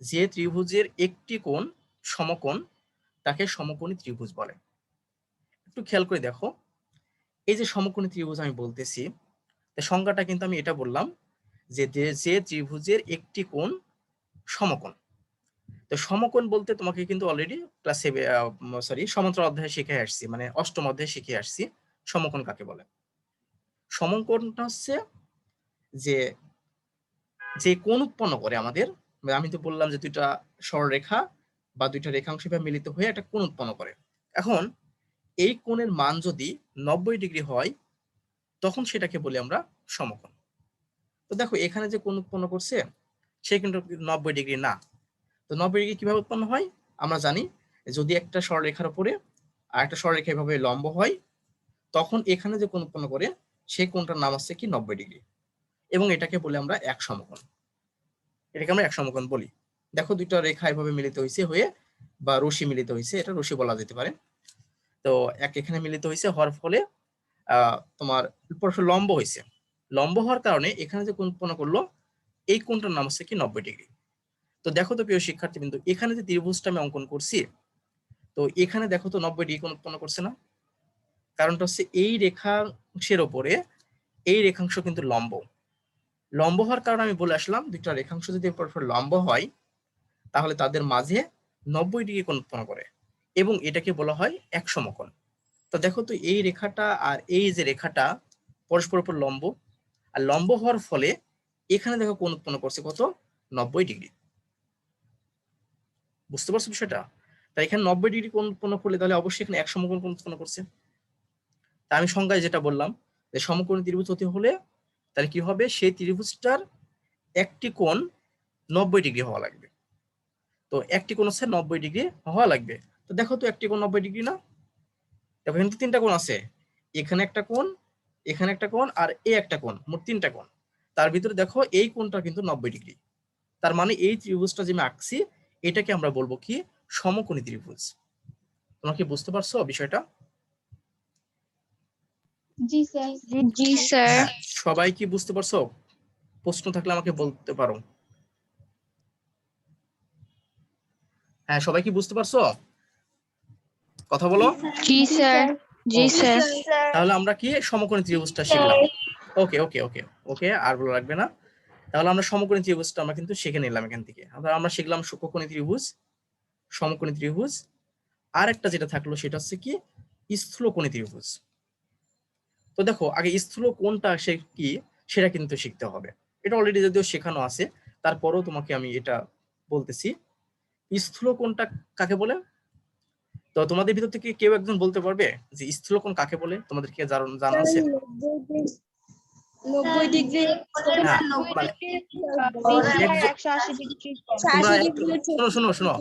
যে ত্রিভুজের একটি কোণ সমকোণ তাকে সমকোণী ত্রিভুজ বলে। একটু খেয়াল করে দেখো, এই যে সমকোণী ত্রিভুজ আমি বলতেছি, সংজ্ঞাটা কিন্তু আমি এটা বললাম যে যে ত্রিভুজের একটি কোণ সমকোণ। তো সমকোণ বলতে তোমাকে কিন্তু অলরেডি ক্লাস সমান্তরাল অধ্যায়ে শিখে আসছি, মানে অষ্টম অধ্যায়ে শিখে আসছি সমকোণ কাকে বলে। সমকোণটা হচ্ছে যে যে কোণ উৎপন্ন করে আমাদের, আমি তো বললাম যে দুইটা সরলরেখা বা দুইটা রেখাংশ মিলিত হয়ে একটা কোণ উৎপন্ন করে। এখন এই কোণের মান যদি 90 ডিগ্রি হয়, তখন সেটাকে বলি আমরা সমকোণ। তো দেখো এখানে যে কোণ উৎপন্ন করছে সে কিন্তু 90 ডিগ্রি না। তো 90 ডিগ্রি কিভাবে উৎপন্ন হয় আমরা জানি, যদি একটা সরলরেখার উপরে আর একটা সরলরেখা এভাবে লম্ব হয়, তখন এখানে যে কোণ উৎপন্ন করে সেই কোণটার নাম হচ্ছে কি 90 ডিগ্রি, এবং এটাকে বলে আমরা এক সমকোণ। এটাকে আমরা এক সমকোণ বলি। দেখো দুইটা রেখা এভাবে মিলিত হয়েছে হয়ে, বা রশ্মি মিলিত হয়েছে, এটা রশ্মি বলা যেতে পারে। তো এখানে মিলিত হয়েছে হওয়ার ফলে তোমার পরস্পর লম্ব হয়েছে। লম্ব হওয়ার কারণে এখানে যে কোণ উৎপন্ন করলো এই কোণটার নাম হচ্ছে কি 90 ডিগ্রি। তো দেখো তো প্রিয় শিক্ষার্থী বিন্দু, এখানে যে ত্রিভুজটা আমি অঙ্কন করছি, তো এখানে দেখো তো 90 ডিগ্রি কোণ উৎপন্ন করছে না? কারণটা হচ্ছে এই রেখাংশের ওপরে এই রেখাংশ কিন্তু লম্ব। লম্ব হওয়ার কারণে আমি বলে আসলাম, দুইটা রেখাংশ যদি পরস্পর লম্ব হয় তাহলে তাদের মাঝে 90 ডিগ্রি কোণ উৎপন্ন করে, এবং এটাকে বলা হয় এক সমকোণ। তো দেখো তো এই রেখাটা আর এই যে রেখাটা পরস্পর উপর লম্ব, আর লম্ব হওয়ার ফলে এখানে দেখো কোণ উৎপন্ন করছে কত, 90 ডিগ্রি। বুঝতে পারছো বিষয়টা? তাই এখানে 90 ডিগ্রি কোণ উৎপন্ন করলে তাহলে অবশ্যই এখানে এক সমকোণ কোণ উৎপন্ন করছে। তা আমি সংজ্ঞায় যেটা বললাম যে সমকোণী ত্রিভুজ হতে হলে তাহলে কি হবে, সেই ত্রিভুজটার একটি কোণ 90 ডিগ্রি হওয়া লাগবে। তো একটি কোণ হচ্ছে 90 ডিগ্রি হওয়া লাগবে। তো দেখো তো একটি কোণ 90 ডিগ্রি না? দেখো এখানে তিনটা কোণ আছে, এখানে একটা কোণ, এখানে একটা কোণ আর এই একটা কোণ, মোট 3টা কোণ। তার ভিতরে দেখো এই কোণটা কিন্তু 90 ডিগ্রি। তার মানে এই ত্রিভুজটা যে আমি আঁকছি এটাকে আমরা বলবো কি সমকোণী ত্রিভুজ। তোমরা কি বুঝতে পারছো বিষয়টা? জি স্যার। জি স্যার। হ্যাঁ, সবাই কি বুঝতে পারছো? প্রশ্ন থাকলে আমাকে বলতে পারো। হ্যাঁ, সবাই কি বুঝতে পারছো? কথা বলো। জি স্যার। জি Okay. স্যার। তাহলে আমরা কি সমকোণী ত্রিভুজটা শিখলাম। ওকে ওকে ওকে ওকে, আর বলা লাগবে না। তাহলে আমরা সমকোণী ত্রিভুজটা আমরা কিন্তু শিখে নিলাম এখান থেকে। আমরা শিখলাম সূক্ষ্মকোণী ত্রিভুজ, সমকোণী ত্রিভুজ, আর একটা যেটা থাকলো সেটা হচ্ছে কি স্থূলকোণী ত্রিভুজ। তো দেখো আগে স্থূল কোণটা সে কি সেটা কিন্তু শিখতে হবে। এটা অলরেডি যদিও শেখানো আছে, তারপরেও তোমাকে আমি এটা বলতেছি। স্থূল কোণটা কাকে বলে? তো তোমাদের ভিতর থেকে কেউ একজন বলতে পারবে যে স্থূল কোণ কাকে বলে? তোমাদের কি জানা আছে? 90 ডিগ্রি হ্যাঁ, মানে একজন, তোমরা শোনো শোনো শোনো,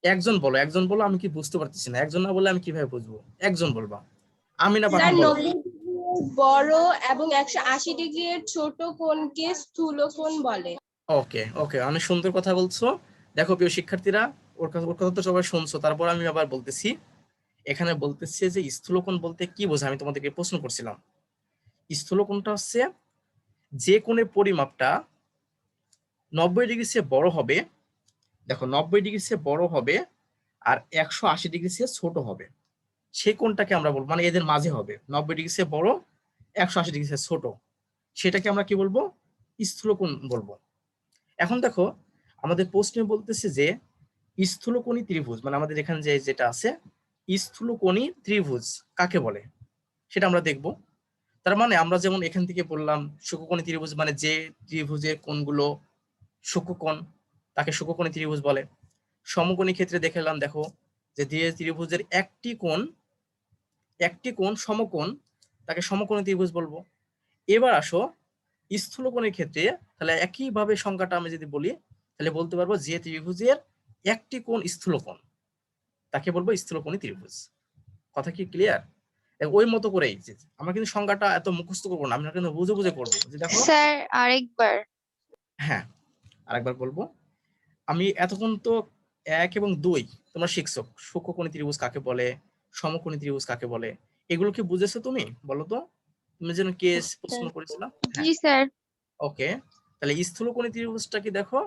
একজন বলো, একজন বলো। আমি কি বুঝতে পারতেছি না, একজন না বলে আমি কিভাবে বুঝবো? একজন বলবা। আমি না পাঠান বলো। 90 ডিগ্রির বড় এবং 180 ডিগ্রির ছোট কোণকে স্থূলকোণ বলে। ওকে ওকে, অনেক সুন্দর কথা বলছো। দেখো প্রিয় শিক্ষার্থীরা, ওর কথা তো সবাই শুনছো, তারপর আমি আবার বলতেছি। এখানে বলতেছে যে স্থূলকোণ বলতে কি বোঝায়, আমি তোমাদেরকে প্রশ্ন করছিলাম। স্থূলকোণটা হচ্ছে যে কোণের পরিমাপটা 90 ডিগ্রি চেয়ে বড় হবে। দেখো 90 ডিগ্রি চেয়ে বড় হবে আর 180 ডিগ্রি চেয়ে ছোট হবে, সেই কোণটাকে আমরা বলবো, মানে এদের মাঝে হবে 90 ডিগ্রি চেয়ে বড়, 180 ডিগ্রি চেয়ে ছোট, সেটাকে আমরা কি বলবো? স্থূলকোণ বলবো। এখন দেখো আমাদের প্রশ্নে বলতেছে যে স্থূলকোণী ত্রিভুজ, মানে আমাদের এখানে যেটা আছে স্থূলকোণী ত্রিভুজ কাকে বলে সেটা আমরা দেখব। তার মানে আমরা যেমন এখান থেকে বললাম সূক্ষ্মকোণী ত্রিভুজ মানে যে ত্রিভুজের কোণগুলো সূক্ষ্মকোণ তাকে সূক্ষ্মকোণী ত্রিভুজ বলে। সমকোণী ক্ষেত্রে দেখলাম, দেখো যে ত্রিভুজের একটি কোণ সমকোণ, তাকে সমকোণী ত্রিভুজ বলবো। এবার আসো স্থূলকোণের ক্ষেত্রে, তাহলে একইভাবে সংজ্ঞাটা আমি যদি বলি তাহলে বলতে পারবো যে ত্রিভুজের একটি কোণ স্থূলকোণ তাকে বলবো স্থূলকোণী ত্রিভুজ। কথা কি ক্লিয়ার? ওই মতো করেই আমরা কিন্তু সংজ্ঞাটা এত মুখস্থ করবো না, আমরা কিন্তু বুঝে বুঝে করবো। যে দেখো, স্যার আরেকবার। হ্যাঁ আরেকবার বলবো। আমি এতক্ষণ তো 1 এবং 2 তোমরা শিখছো, সূক্ষ্মকোণী ত্রিভুজ কাকে বলে, সমকোণী ত্রিভুজ কাকে বলে, এগুলো কি বুঝেছো তুমি? বলো তো, তুমি যেন কেস প্রশ্ন করেছিলাম। হ্যাঁ, জি স্যার। ওকে। তাহলে স্থূলকোণী ত্রিভুজটা কি? দেখো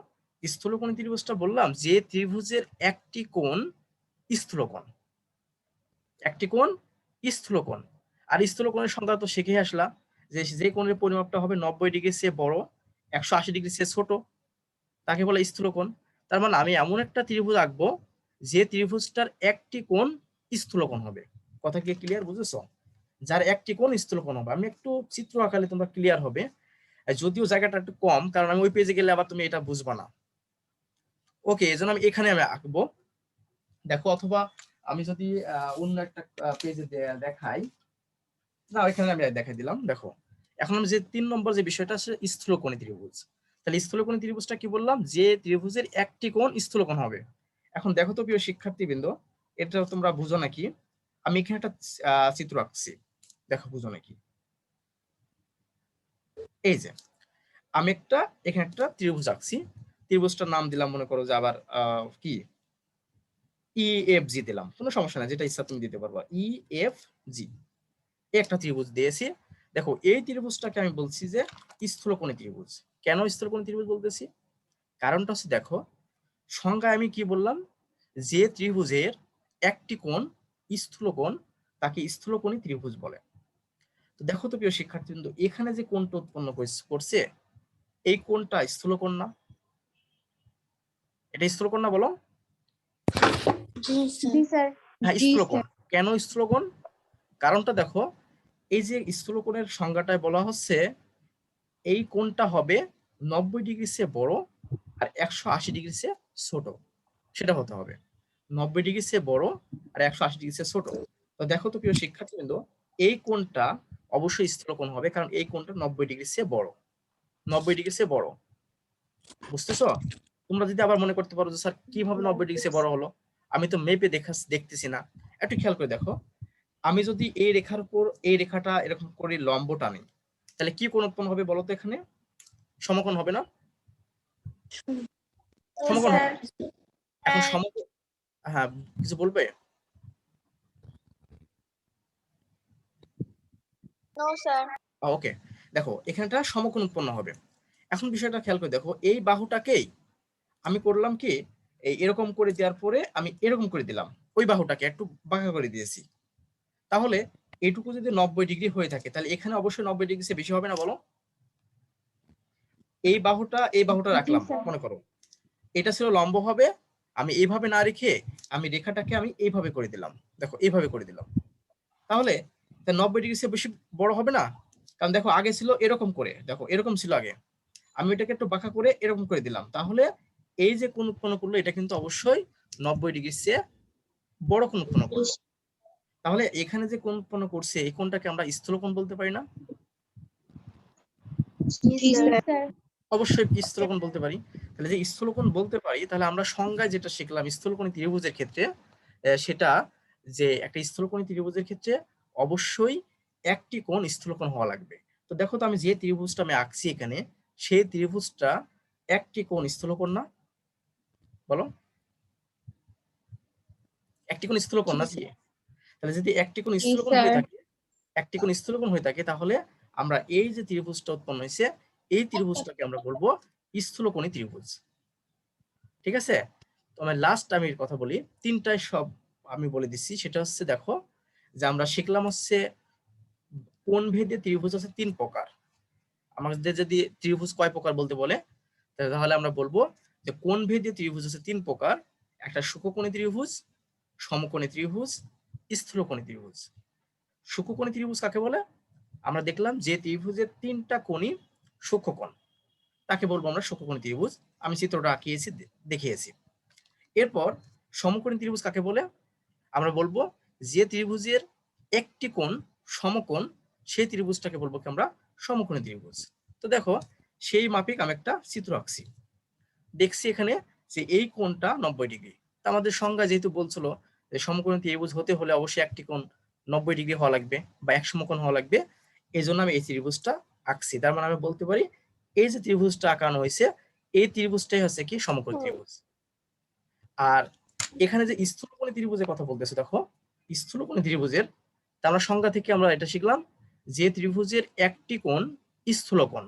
স্থূলকোণী ত্রিভুজটা বললাম যে ত্রিভুজের একটি কোণ স্থূলকোণ, একটি কোণ স্থূলকোণ। আর স্থূলকোণের সংজ্ঞা তো শিখে আসলা, যে যে কোণের পরিমাপটা হবে 90 ডিগ্রি চেয়ে বড়, 180 ডিগ্রি চেয়ে ছোট, তাকে বলে স্থূলকোণ। তার মানে আমি এমন একটা ত্রিভুজ আঁকবো যে ত্রিভুজটার একটি কোণ স্থূলকোণ হবে। কথা কি ক্লিয়ার? বুঝেছো? যার একটি কোণ স্থূলকোণ হবে। আমি একটু চিত্র আঁকালে তোমরা ক্লিয়ার হবে, যদিও জায়গাটা একটু কম, কারণ আমি ওই পেজে গেলে আবার তুমি এটা বুঝবা না। ওকে, এজন্য আমি এখানে আঁকবো। দেখো, অথবা আমি যদি অন্য একটা পেজে দেখাই, না এখানে আমি দেখাই দিলাম। দেখো এখন আমি যে 3 নম্বর যে বিষয়টা আছে স্থূলকোণী ত্রিভুজ। তাহলে স্থূলকোণী ত্রিভুজটা কি বললাম? যে ত্রিভুজের একটি কোণ স্থূলকোণ হবে। এখন দেখো তো প্রিয় শিক্ষার্থীবৃন্দ, এটা তোমরা বুঝো নাকি? আমি এখানে একটা চিত্র আঁকছি, দেখো বুঝো নাকি? এই যে আমি এখানে একটা ত্রিভুজ আঁকছি, ত্রিভুজটার নাম দিলাম মনে করো যে আবার কি EFG দিলাম, কোনো সমস্যা নাই, যেটা ইচ্ছা তুমি দিতে পারবা। EFG একটা ত্রিভুজ দিয়েছি। দেখো এই ত্রিভুজটাকে আমি বলছি যে স্থূলকোণী ত্রিভুজ। কেন স্থূলকোণী ত্রিভুজ বলতেছি? কারণটা হচ্ছে দেখো সংজ্ঞায় আমি কি বললাম, যে ত্রিভুজের একটি কোণ স্থূলকোণ তাকে স্থূলকোণী ত্রিভুজ বলে। তো দেখো তো প্রিয় শিক্ষার্থীবৃন্দ, এখানে যে কোণটা উৎপন্ন করছে এই কোণটা স্থূলকোণ না? এটা স্থূলকোণ না বলো? জি স্যার। হ্যাঁ জি স্থূলকোণ। স্যার। কেন স্থূলকোণ? কারণটা দেখো, এই যে স্থূলকোণের সংজ্ঞাটায় বলা হচ্ছে এই কোণটা হবে 90 ডিগ্রি চেয়ে বড় আর 180 ডিগ্রি চেয়ে ছোট, সেটা হতে হবে 90 ডিগ্রি চেয়ে বড় আর 180 ডিগ্রি চেয়ে ছোট। তো দেখো তো প্রিয় শিক্ষার্থীবৃন্দ, এই কোণটা অবশ্যই স্থূলকোণ হবে, কারণ এই কোণটা 90 ডিগ্রি চেয়ে বড়, 90 ডিগ্রি চেয়ে বড়। বুঝতেছো? তোমরা যদি আবার মনে করতে পারো যে স্যার কিভাবে 90 ডিগ্রি চেয়ে বড় হলো, আমি তো মেপে দেখতেছি না, একটু খেয়াল করে দেখো। আমি যদি এই রেখার উপর এই রেখাটা এরকম করে লম্ব টানি, তাহলে কি কোণ উৎপন্ন হবে বলো তো? এখানে সমকোণ হবে না? সমকোণ হবে। এখন সমকোণ, হ্যাঁ কিছু বলবে? No sir. ওকে, দেখো এখানটা সমকোণ উৎপন্ন হবে। এখন বিষয়টা খেয়াল করে দেখো, এই বাহুটাকেই আমি করলাম কি, এই এরকম করে দেওয়ার পরে আমি এরকম করে দিলাম, ওই বাহুটাকে একটু বাঁকা করে দিয়েছি। তাহলে এইটুকু যদি 90 ডিগ্রি হয়ে থাকে, তাহলে এখানে অবশ্যই 90 ডিগ্রি সে বেশি হবে না বলো? এই বাহুটা রাখলাম, স্যার। মনে করো এটা ছিল লম্ব হবে, আমি এইভাবে না রেখে আমি রেখাটাকে আমি এইভাবে করে দিলাম, দেখো এইভাবে করে দিলাম। তাহলে 90 ডিগ্রি সে বেশি বড় হবে না? কারণ দেখো আগে ছিল এরকম করে, দেখো এরকম ছিল আগে, আমি এটাকে একটু বাঁকা করে এরকম করে দিলাম। তাহলে এই যে কোণ উৎপন্ন করলো, এটা কিন্তু অবশ্যই 90 ডিগ্রির চেয়ে বড় কোণ উৎপন্ন করলো। তাহলে এখানে যে কোণ উৎপন্ন করছে, এই কোণটাকে আমরা স্থূলকোণ বলতে পারি না? জি স্যার। স্যার। অবশ্যই স্থূলকোণ বলতে পারি। তাহলে যে স্থূলকোণ বলতে পারি, তাহলে আমরা সংজ্ঞায় যেটা শিখলাম স্থূলকোণী ত্রিভুজের ক্ষেত্রে, সেটা যে একটা স্থূলকোণী ত্রিভুজের ক্ষেত্রে অবশ্যই একটি কোণ স্থূলকোণ হওয়া লাগবে। তো দেখো তো, আমি যে ত্রিভুজটা আমি আঁকছি এখানে, সেই ত্রিভুজটা একটি কোণ স্থূলকোণ না? বলো, একটি কোণ স্থূলকোণ না কি? তাহলে যদি একটি কোণ জি স্থূলকোণ স্যার। হয়ে থাকে, একটি কোণ স্থূলকোণ হয়ে থাকে, তাহলে আমরা এই যে ত্রিভুজটা উৎপন্ন হয়েছে, এই ত্রিভুজটাকে আমরা বলবো স্থূলকোণী ত্রিভুজ। ঠিক আছে? তো আমি লাস্ট আমি কথা বলি, তিনটায় সব আমি বলে দিচ্ছি। সেটা হচ্ছে দেখো, যে আমরা শিখলাম হচ্ছে কোণ ভেদে ত্রিভুজ আছে 3 প্রকার। আমাদের যদি ত্রিভুজ কয় প্রকার বলতে বলে, তাহলে আমরা বলবো যে কোণ ভেদে ত্রিভুজ আছে 3 প্রকার। একটা সূক্ষ্মকোণী ত্রিভুজ, সমকোণী ত্রিভুজ, স্থূলকোণী ত্রিভুজ। সূক্ষ্মকোণী ত্রিভুজ কাকে বলে? আমরা দেখলাম যে ত্রিভুজের 3টা কোণই সূক্ষ্মকোণ, তাকে বলবো আমরা সূক্ষ্মকোণী ত্রিভুজ। আমি চিত্রটা আঁকিয়েছি, দেখিয়েছি। এরপর সমকোণী ত্রিভুজ কাকে বলে? আমরা বলবো যে ত্রিভুজের একটি কোণ সমকোণ, সেই ত্রিভুজটাকে বলবো কি আমরা সমকোণী ত্রিভুজ। তো দেখো, সেই মাফিক আমি একটা চিত্র আঁকছি, দেখছি এখানে যে এই কোণটা 90 ডিগ্রি। তা আমাদের সংজ্ঞা যেহেতু বলছিল যে সমকোণী ত্রিভুজ হতে হলে অবশ্যই একটি কোণ 90 ডিগ্রি হওয়া লাগবে বা এক সমকোণ হওয়া লাগবে, এই জন্য আমি এই ত্রিভুজটা আঁকছি। তার মানে আমি বলতে পারি এই যে ত্রিভুজটা আঁকানো হয়েছে, এই ত্রিভুজটাই হচ্ছে কি সমকোণী ত্রিভুজ। আর এখানে যে স্থূলকোণী ত্রিভুজের কথা বলতেছে, দেখো স্থূলকোণী ত্রিভুজের, তা আমরা সংজ্ঞা থেকে আমরা এটা শিখলাম যে ত্রিভুজের একটি কোণ স্থূলকোণ,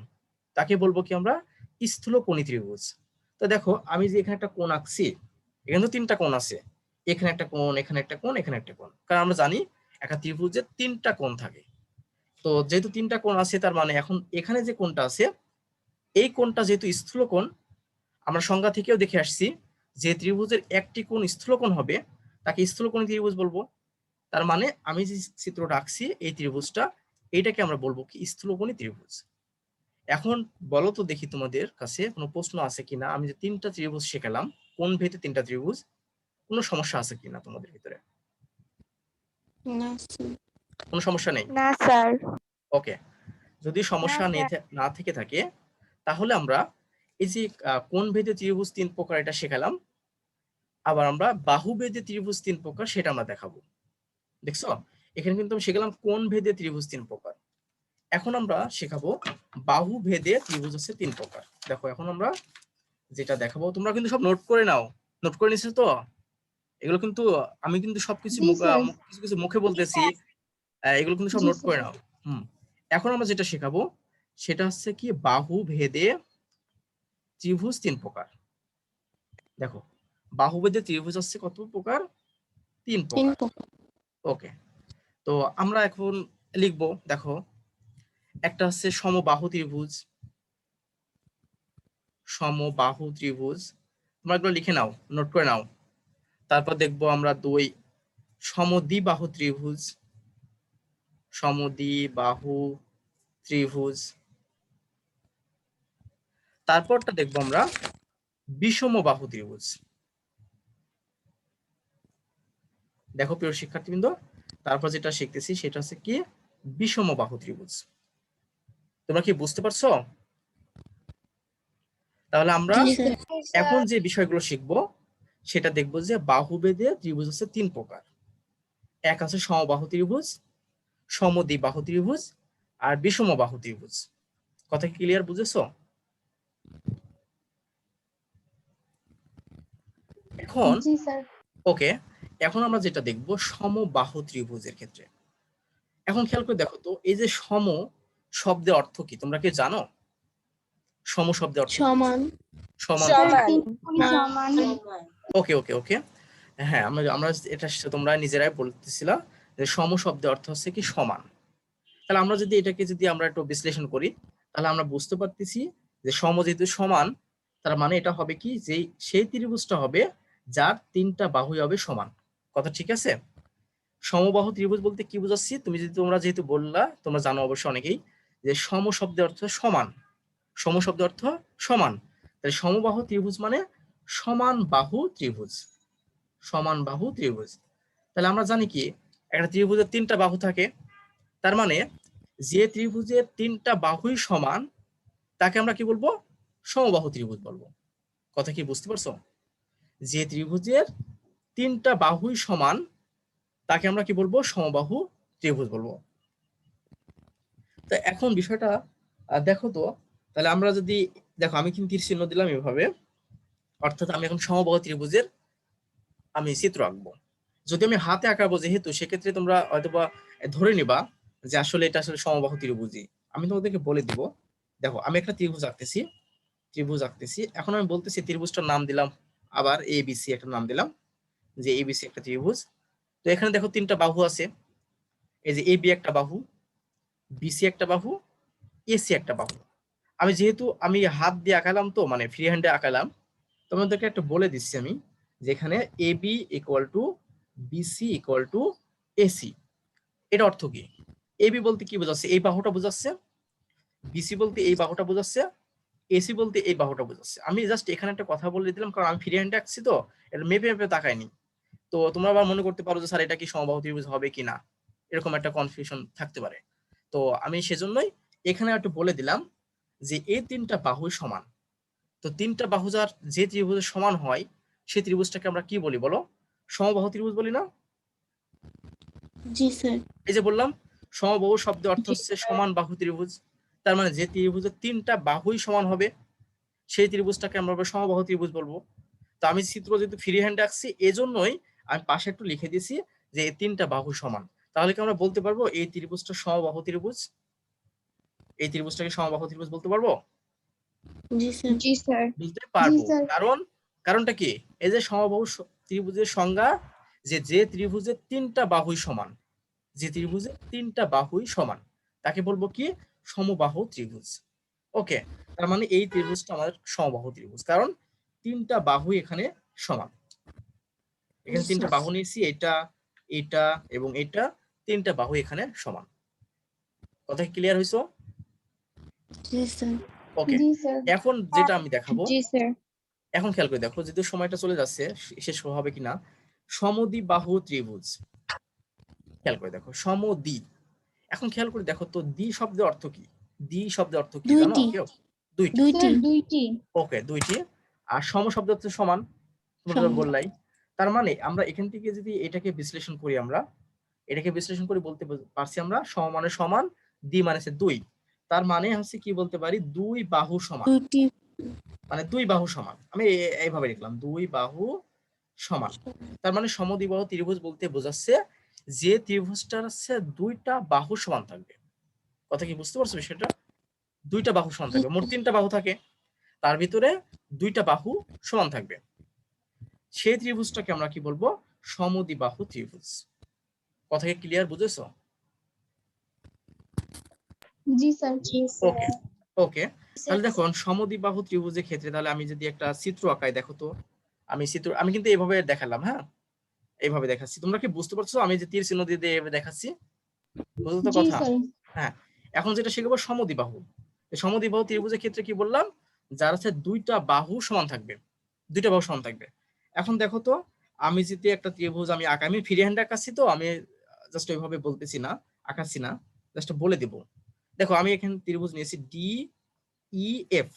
তাকে বলবো কি আমরা স্থূলকোণী ত্রিভুজ। তো দেখো আমি যে এখানে একটা কোণ আঁকছি, এখানে তো 3টা কোণ আছে, এখানে একটা কোণ, এখানে একটা কোণ, এখানে একটা কোণ। কারণ আমরা জানি একটা ত্রিভুজের 3টা কোণ থাকে। তো যেহেতু 3টা কোণ আছে, তার মানে এখন এখানে যে কোণটা আছে, এই কোণটা যেহেতু স্থূলকোণ, আমরা সংজ্ঞা থেকেও দেখে আসছি যে ত্রিভুজের একটি কোণ স্থূলকোণ হবে, তাকে স্থূলকোণী ত্রিভুজ বলবো। তার মানে আমি যে চিত্রটা আঁকছি, এই ত্রিভুজটা, এইটাকে আমরা বলবো কি স্থূলকোণী ত্রিভুজ। এখন বলো তো দেখি, তোমাদের কাছে কোনো প্রশ্ন আছে কিনা? আমি যে 3টা ত্রিভুজ শেখালাম, কোন ভেদে 3টা ত্রিভুজ, কোনো সমস্যা আছে কিনা তোমাদের ভিতরে? কোনো সমস্যা নেই? না স্যার। ওকে, যদি সমস্যা না থেকে থাকে, তাহলে আমরা এই যে কোণ ভেদে ত্রিভুজ 3 প্রকার এটা শেখালাম, আবার আমরা বাহু ভেদে ত্রিভুজ 3 প্রকার সেটা আমরা দেখাবো। দেখছো, এখানে কিন্তু আমি শিখলাম কোণ ভেদে ত্রিভুজ 3 প্রকার। এখন আমরা শেখাবো বাহু ভেদে ত্রিভুজ হচ্ছে 3 প্রকার। দেখো এখন আমরা যেটা দেখাবো, তোমরা কিন্তু সব নোট করে নাও। নোট করে নিছো তো? এগুলো কিন্তু আমি কিন্তু সবকিছু জি স্যার। কিছু কিছু মুখে বলতেছি, এগুলো কিন্তু সব জি নোট করে স্যার। নাও। এখন আমরা যেটা শেখাবো সেটা হচ্ছে কি বাহু ভেদে ত্রিভুজ 3 প্রকার। দেখো, বাহু ভেদে ত্রিভুজ হচ্ছে কত প্রকার? 3 প্রকার। ওকে, তো আমরা এখন লিখবো। দেখো, একটা হচ্ছে সমবাহু ত্রিভুজ, সমবাহু ত্রিভুজ, তোমরা এগুলো লিখে নাও, নোট করে নাও। তারপর দেখবো আমরা 2 সমদ্বিবাহু ত্রিভুজ, সমদ্বিবাহু ত্রিভুজ। তারপরটা দেখবো আমরা বিষমবাহু ত্রিভুজ। দেখো প্রিয় শিক্ষার্থীবৃন্দ, তারপর যেটা শিখতেছি সেটা হচ্ছে কি বিষমবাহু ত্রিভুজ। তোমরা কি বুঝতে পারছো? তাহলে আমরা এখন যে বিষয়গুলো শিখবো সেটা দেখবো যে বাহুভেদে ত্রিভুজ হচ্ছে 3 প্রকার। এক আছে সমবাহু ত্রিভুজ, সমদ্বিবাহু ত্রিভুজ আর বিষমবাহু ত্রিভুজ। কথা কি ক্লিয়ার, বুঝেছো? এখন জি স্যার। ওকে, এখন আমরা যেটা দেখব সমবাহু ত্রিভুজের ক্ষেত্রে। এখন খেয়াল করে দেখো তো, এই যে সম শব্দের অর্থ কি তোমরা কি জানো? সম শব্দের অর্থ কি? সমান। সমান। সমান। তিন কোণ সমান। ওকে ওকে ওকে, হ্যাঁ আমরা আমরা এটা তোমরা নিজেরাই বলতেছিলা যে সম শব্দের অর্থ হচ্ছে কি সমান। তাহলে আমরা যদি এটাকে যদি আমরা একটু বিশ্লেষণ করি, তাহলে আমরা বুঝতে পারতেছি যে সম যেহেতু সমান, তার মানে এটা হবে কি যে সেই ত্রিভুজটা হবে যার তিনটা বাহুই হবে সমান। কথা ঠিক আছে? সমবাহু ত্রিভুজ বলতে কি বোঝাচ্ছি, তুমি যদি তোমরা যেহেতু বললা, তোমরা জানো অবশ্য অনেকেই যে সম শব্দের অর্থ সমান। সম শব্দের অর্থ সমান। তাহলে সমবাহু ত্রিভুজ মানে সমান বাহু ত্রিভুজ। সমান বাহু ত্রিভুজ। তাহলে আমরা জানি কি একটা ত্রিভুজের তিনটা বাহু থাকে, তার মানে যে ত্রিভুজের তিনটা বাহুই সমান তাকে আমরা কি বলবো? সমবাহু ত্রিভুজ বলবো। কথা কি বুঝতে পারছো? যে ত্রিভুজের তিনটা বাহুই সমান তাকে আমরা কি বলবো? সমবাহু ত্রিভুজ বলবো। তো এখন বিষয়টা দেখো তো, তাহলে আমরা যদি দেখো আমি কিন্তু তীর চিহ্ন দিলাম এভাবে, অর্থাৎ আমি এখন সমবাহু ত্রিভুজের আমি চিত্র আঁকবো। যদি আমি হাতে আঁকাবো যেহেতু, সেক্ষেত্রে তোমরা হয়তোবা ধরে নিবা যে আসলে এটা আসলে সমবাহু ত্রিভুজই। আমি তোমাদেরকে বলে দিব, দেখো আমি একটা ত্রিভুজ আঁকতেছি, ত্রিভুজ আঁকতেছি। এখন আমি বলতেছি ত্রিভুজটার নাম দিলাম আবার এবিসি একটা নাম দিলাম, যে এবিসি একটা ত্রিভুজ। তো এখানে দেখো তিনটা বাহু আছে, এই যে এবি একটা বাহু, বিসি একটা বাহু, এসি একটা বাহু। আমি যেহেতু আমি হাত দিয়ে আঁকালাম, তো মানে ফ্রি হ্যান্ডে আঁকালাম, তোমাদেরকে একটা বলে দিচ্ছি আমি, যেখানে AB equal to BC equal to AC. এটা অর্থ কি? এবি বলতে কি বোঝাচ্ছে? এই বাহুটা বোঝাচ্ছে। বিসি বলতে এই বাহুটা বোঝাচ্ছে। এসি বলতে এই বাহুটা বোঝাচ্ছে। আমি জাস্ট এখানে একটা কথা বলে দিলাম, কারণ আমি ফ্রি হ্যান্ডে আঁকছি তো, এটা মেপে মেপে তাকাইনি। তো তোমরা আবার মনে করতে পারো যে স্যার এটা কি সমবাহু ত্রিভুজ হবে কিনা, এরকম একটা কনফিউশন থাকতে পারে। তো আমি সেজন্যই এখানে একটু বলে দিলাম যে এই তিনটা বাহু সমান। তো তিনটা বাহু যার যে ত্রিভুজের সমান হয়, সেই ত্রিভুজটাকে আমরা কি বলি বলো? সমবাহু ত্রিভুজ বলি না? জি স্যার। এই যে বললাম সমবাহু শব্দের অর্থ হচ্ছে সমান বাহু ত্রিভুজ। তার মানে যে ত্রিভুজের তিনটা বাহুই সমান হবে, সেই ত্রিভুজটাকে আমরা সমবাহু ত্রিভুজ বলবো। তো আমি চিত্র যেহেতু ফ্রি হ্যান্ড আঁকছি, এজন্যই আমি পাশে একটু লিখে দিয়েছি যে এই তিনটা বাহু সমান। তাহলে কি আমরা বলতে পারবো এই ত্রিভুজটা সমবাহু ত্রিভুজ? এই ত্রিভুজটাকে সমবাহু ত্রিভুজ বলতে পারবো? জি স্যার। জি স্যার। বলতে জি পারবো। স্যার। কারণটা কি? এই যে সমবাহু ত্রিভুজের সংজ্ঞা, যে ত্রিভুজের তিনটা বাহুই সমান, যে ত্রিভুজের তিনটা বাহুই সমান তাকে বলবো কি? সমবাহু ত্রিভুজ। ওকে, তার মানে এই ত্রিভুজটা আমাদের সমবাহু ত্রিভুজ, কারণ তিনটা বাহুই এখানে সমান। এখানে তিনটা বাহু নিয়েছি, এটা এটা এবং এটা, তিনটা বাহু এখানে সমান। কথা ক্লিয়ার হইছো? জি স্যার। ওকে, জি স্যার। এখন যেটা আমি দেখাবো, জি স্যার। এখন খেয়াল করে দেখো, যেহেতু সময়টা চলে যাচ্ছে, শেষ হবে কিনা। সমদ্বিবাহু ত্রিভুজ, খেয়াল করে দেখো সমদ্বি। এখন খেয়াল করে দেখো তো, দ্বি শব্দের অর্থ কি? দ্বি শব্দের অর্থ কি জানো দুইটি। কেউ? দুইটি। স্যার দুইটি। ওকে, দুইটি। আর সম শব্দ হচ্ছে সমান, তোমরা তো বললাই। তার মানে আমরা এখান থেকে যদি এটাকে বিশ্লেষণ করি, আমরা এটাকে বিশ্লেষণ করে বলতে পারছি আমরা সম মানে সমান, দ্বি মানে হচ্ছে দুই। তার মানে হচ্ছে কি বলতে পারি? দুই বাহু সমান, দুইটি। মানে দুই বাহু সমান। আমি এইভাবে লিখলাম, দুই বাহু সমান। তার মানে সমদ্বিবাহু ত্রিভুজ বলতে বোঝাচ্ছে যে ত্রিভুজটার হচ্ছে দুইটা বাহু সমান থাকবে। কথা কি বুঝতে পারছো বিষয়টা? দুইটা বাহু সমান থাকবে, মোট তিনটা বাহু থাকে, তার ভিতরে দুইটা বাহু সমান থাকবে, সেই ত্রিভুজটাকে আমরা কি বলবো? সমদ্বিবাহু ত্রিভুজ। কথা কি ক্লিয়ার, বুঝেছো? জি স্যার। ওকে ওকে, তাহলে দেখো সমদ্বিবাহু ত্রিভুজের ক্ষেত্রে, তাহলে আমি যদি একটা চিত্র আঁকাই, দেখো তো আমি কিন্তু এইভাবে দেখালাম, হ্যাঁ এইভাবে দেখাচ্ছি। তোমরা কি বুঝতে পারছো আমি যে তীর চিহ্ন দিয়ে দিয়ে এভাবে দেখাচ্ছি? বুঝলো তো জি কথা? স্যার। হ্যাঁ, এখন যেটা শিখবো সমদ্বিবাহু। সমদ্বিবাহু ত্রিভুজের ক্ষেত্রে কি বললাম? যার হচ্ছে দুইটা বাহু সমান থাকবে, দুইটা বাহু সমান থাকবে। এখন দেখো তো, আমি যদি একটা ত্রিভুজ আমি আঁকা, আমি ফ্রি হ্যান্ড আঁকাচ্ছি তো, আমি জাস্ট ওইভাবে বলতেছি না, আঁকাচ্ছি না, জাস্ট বলে দিব। দেখো আমি এখানে ত্রিভুজ নিয়েছি ডি ই এফ,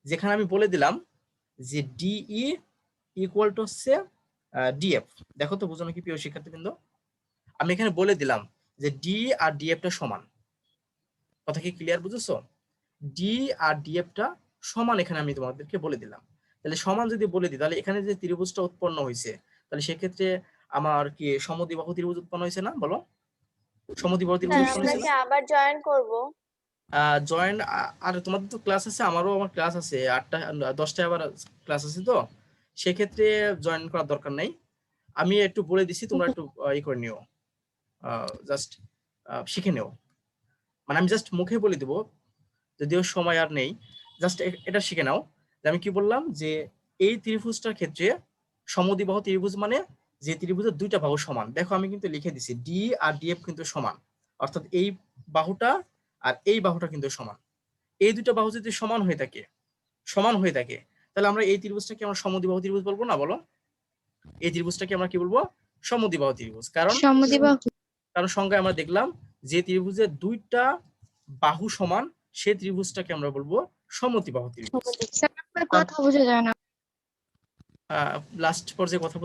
যেখানে আমি বলে দিলাম যে ডিই ইকুয়াল টু হচ্ছে ডিএফ। দেখো তো বোঝানো কি প্রিয় শিক্ষার্থীবৃন্দ? আমি এখানে বলে দিলাম যে ডি আর ডিএফটা সমান। কথা কি ক্লিয়ার বুঝেছো? ডি আর ডিএফটা সমান এখানে আমি তোমাদেরকে বলে দিলাম। তাহলে সমান যদি বলে দিই তাহলে এখানে যে ত্রিভুজটা উৎপন্ন হয়েছে তাহলে সেক্ষেত্রে আমার কি সমদ্বিবাহু ত্রিভুজ উৎপন্ন হয়েছে না? বলো, সমদ্বিবাহু ত্রিভুজ স্যার উৎপন্ন আমরা হয়েছে কি না? আবার জয়েন করব? জয়েন আর তোমাদের তো ক্লাস আছে, আমারও আমার ক্লাস আছে 8টা 10টায় আবার ক্লাস আছে, তো সেক্ষেত্রে জয়েন করার দরকার নাই। আমি একটু বলে দিছি, তোমরা একটু ই করে নিও, জাস্ট শিখে নিও। মানে আমি জাস্ট মুখে বলে দিব, যদিও সময় আর নেই, জাস্ট এটা শিখে নাও যে আমি কি বললাম, যে এই ত্রিভুজটার ক্ষেত্রে সমদ্বিবাহু ত্রিভুজ মানে যে ত্রিভুজের দুইটা বাহু সমান। দেখো আমি কিন্তু লিখে দিছি ডি আর ডিএফ কিন্তু সমান, অর্থাৎ এই বাহুটা আর এই বাহুটা কিন্তু সমান। এই দুটো বাহু যদি সমান হয়ে থাকে তাহলে আমরা এই ত্রিভুজটাকে আমরা সমদ্বিবাহু ত্রিভুজ বলবো না? বলো, এই ত্রিভুজটাকে আমরা কি বলবো? সমদ্বিবাহু ত্রিভুজ। কারণ সংজ্ঞায় আমরা দেখলাম যে ত্রিভুজের দুইটা বাহু সমান সেই ত্রিভুজটাকে আমরা বলবো সমদ্বিবাহু ত্রিভুজ। কথা বোঝা যায় না। লাস্ট পর্যায়ে কথা